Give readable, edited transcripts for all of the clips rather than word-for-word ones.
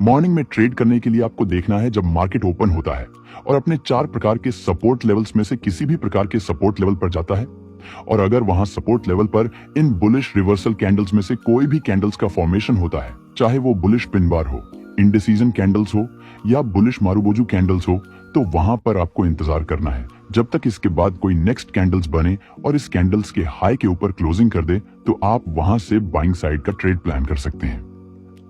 Morning में trade करने के लिए आपको देखना है जब मार्केट ओपन होता है और अपने 4 प्रकार के सपोर्ट लेवल्स में से किसी भी प्रकार के सपोर्ट लेवल पर जाता है, और अगर वहां सपोर्ट लेवल पर इन बुलिश रिवर्सल कैंडल्स में से कोई भी कैंडल्स का फॉर्मेशन होता है, चाहे वो बुलिश पिन बार हो, इंडिसीजन कैंडल्स हो या बुलिश मारुबोजू कैंडल्स हो, तो वहां पर आपको इंतजार करना है जब तक इसके बाद कोई नेक्स्ट कैंडल्स बने और इस कैंडल्स के हाई के ऊपर क्लोजिंग कर दे, तो आप वहां से बाइंग साइड का ट्रेड प्लान कर सकते हैं।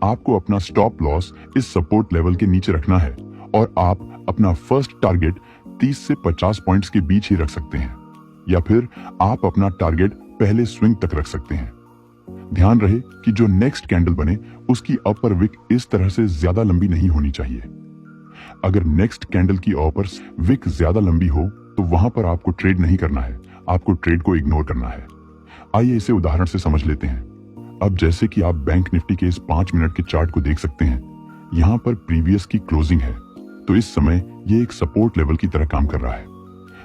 आपको अपना स्टॉप लॉस इस सपोर्ट लेवल के नीचे रखना है और आप अपना फर्स्ट टारगेट 30 से 50 पॉइंट्स के बीच ही रख सकते हैं, या फिर आप अपना टारगेट पहले स्विंग तक रख सकते हैं। ध्यान रहे कि जो नेक्स्ट कैंडल बने उसकी अपर विक इस तरह से ज्यादा लंबी नहीं होनी चाहिए। अगर नेक्स्ट कैंडल की अपर विक ज्यादा लंबी हो तो वहां पर आपको ट्रेड नहीं करना है, आपको ट्रेड को इग्नोर करना है। आइए इसे उदाहरण से समझ लेते हैं। अब जैसे कि आप बैंक निफ्टी के इस 5 मिनट के चार्ट को देख सकते हैं, यहाँ पर प्रीवियस की क्लोजिंग है, तो इस समय ये एक सपोर्ट लेवल की तरह काम कर रहा है।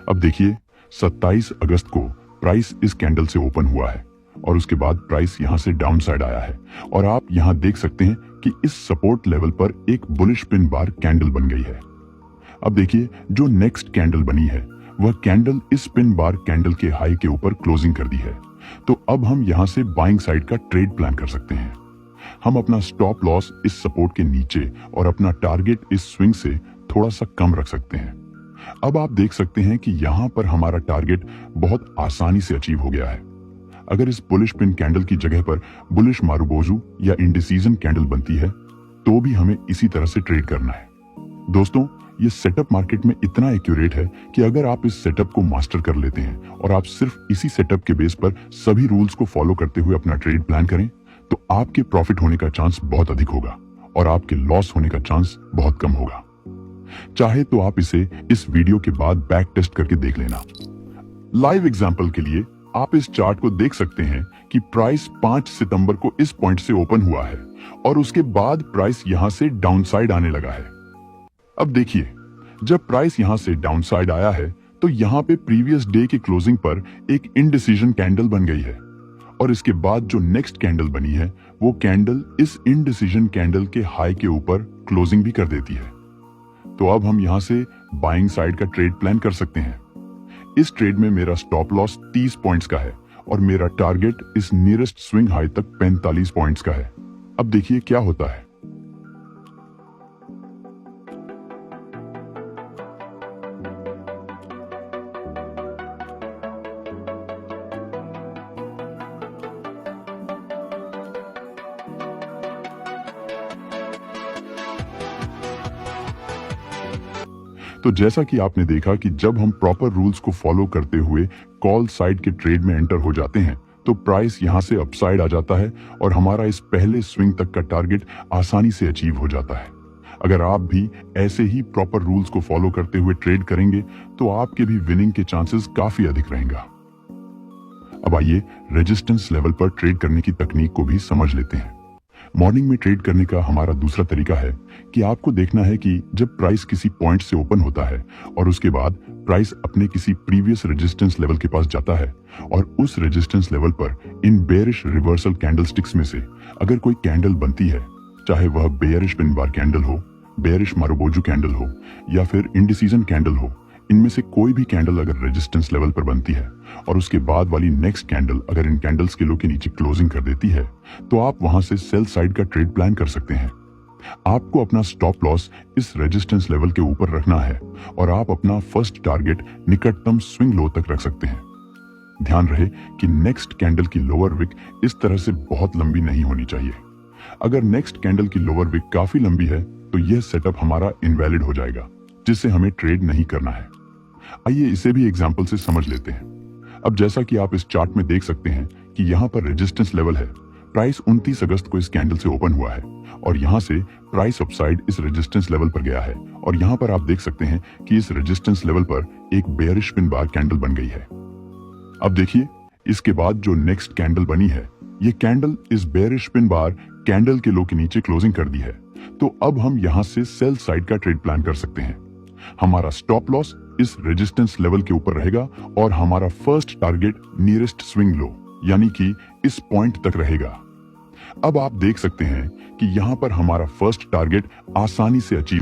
अब देखिए 27 अगस्त को प्राइस इस कैंडल से ओपन हुआ है और उसके बाद प्राइस यहाँ से डाउन साइड आया है, और आप यहाँ देख सकते हैं कि इस सपोर्ट लेवल पर एक बुलिश पिन बार कैंडल बन गई है। अब देखिए जो नेक्स्ट कैंडल बनी है वह कैंडल इस पिन बार कैंडल के हाई के ऊपर क्लोजिंग कर दी है, तो अब हम यहाँ से बाइंग साइड का ट्रेड प्लान कर सकते हैं। हम अपना स्टॉप लॉस इस सपोर्ट के नीचे और अपना टारगेट इस स्विंग से थोड़ा सा कम रख सकते हैं। अब आप देख सकते हैं कि यहाँ पर हमारा टारगेट बहुत आसानी से अचीव हो गया है। अगर इस बुलिश पिन कैंडल की जगह पर बुलिश मारुबोजू या इंडिसीजन कैंडल बनती है तो भी हमें इसी तरह से ट्रेड करना है। दोस्तों, ये सेटअप मार्केट में इतना एक्यूरेट है कि अगर आप इस सेटअप को मास्टर कर लेते हैं और आप सिर्फ इसी सेटअप के बेस पर सभी रूल्स को फॉलो करते हुए अपना ट्रेड प्लान करें, तो आपके प्रॉफिट होने का चांस बहुत अधिक होगा और आपके लॉस होने का चांस बहुत कम होगा। चाहे तो आप इसे इस वीडियो के बाद बैक टेस्ट करके देख लेना। लाइव एग्जांपल के लिए आप इस चार्ट को देख सकते हैं कि प्राइस 5 सितंबर को इस पॉइंट से ओपन हुआ है और उसके बाद प्राइस यहां से डाउन साइड आने लगा है। अब देखिए, जब प्राइस यहां से डाउन साइड आया है तो यहां पे प्रीवियस डे की क्लोजिंग पर एक इनडिसीजन कैंडल बन गई है, और इसके बाद जो नेक्स्ट कैंडल बनी है वो कैंडल इस इनडिसीजन कैंडल के हाई के ऊपर क्लोजिंग भी कर देती है। तो अब हम यहां से बाइंग साइड का ट्रेड प्लान कर सकते हैं। इस ट्रेड में मेरा स्टॉप लॉस 30 पॉइंट्स का है और मेरा टारगेट इस नियरेस्ट स्विंग हाई तक 45 पॉइंट्स का है। अब देखिए क्या होता है। तो जैसा कि आपने देखा कि जब हम प्रॉपर रूल्स को फॉलो करते हुए कॉल साइड के ट्रेड में एंटर हो जाते हैं तो प्राइस यहां से अपसाइड आ जाता है और हमारा इस पहले स्विंग तक का टारगेट आसानी से अचीव हो जाता है। अगर आप भी ऐसे ही प्रॉपर रूल्स को फॉलो करते हुए ट्रेड करेंगे तो आपके भी विनिंग के चांसेस काफी अधिक रहेगा। अब आइए रेजिस्टेंस लेवल पर ट्रेड करने की तकनीक को भी समझ लेते हैं। मॉर्निंग में ट्रेड करने का हमारा दूसरा तरीका है कि आपको देखना है कि जब प्राइस किसी पॉइंट से ओपन होता है और उसके बाद प्राइस अपने किसी प्रीवियस रेजिस्टेंस लेवल के पास जाता है और उस रेजिस्टेंस लेवल पर इन बेयरिश रिवर्सल कैंडलस्टिक्स में से अगर कोई कैंडल बनती है, चाहे वह बेयरिश पिन बार कैंडल हो, बेयरिश मारुबोजू कैंडल हो या फिर इंडिसीजन कैंडल हो, इनमें से कोई भी कैंडल अगर रेजिस्टेंस लेवल पर बनती है और उसके बाद वाली नेक्स्ट कैंडल अगर इन कैंडल्स के लो के नीचे क्लोजिंग कर देती है, तो आप वहां से सेल साइड का ट्रेड प्लान कर सकते हैं। आपको अपना स्टॉप लॉस इस रेजिस्टेंस लेवल के ऊपर रखना है और आप अपना फर्स्ट टारगेट निकटतम स्विंग लो तक रख सकते हैं। ध्यान रहे कि नेक्स्ट कैंडल की लोअर विक इस तरह से बहुत लंबी नहीं होनी चाहिए। अगर नेक्स्ट कैंडल की लोअर विक काफी लंबी है तो यह सेटअप हमारा इनवैलिड हो जाएगा, जिससे हमें ट्रेड नहीं करना है। आइए इसे भी एग्जाम्पल से समझ लेते हैं। अब जैसा कि आप इस चार्ट में देख सकते हैं कि यहाँ पर रेजिस्टेंस लेवल है। प्राइस 29 अगस्त को इस कैंडल से ओपन हुआ है और यहाँ से प्राइस अपसाइड इस रेजिस्टेंस लेवल पर गया है, और यहाँ पर आप देख सकते हैं कि इस रेजिस्टेंस लेवल पर एक बेयरिश पिन बार कैंडल बन गई है। अब देखिए, इसके बाद जो नेक्स्ट कैंडल बनी है, ये कैंडल इस बेयरिश पिन बार कैंडल के लो के नीचे क्लोजिंग कर दी है। तो अब हम यहाँ से सेल साइड का ट्रेड प्लान कर सकते हैं। हमारा स्टॉप लॉस इस रेजिस्टेंस लेवल के ऊपर रहेगा और हमारा first target nearest swing low यानी कि इस पॉइंट तक रहेगा। अब आप देख सकते हैं कि यहाँ पर हमारा फर्स्ट टारगेट आसानी से अचीव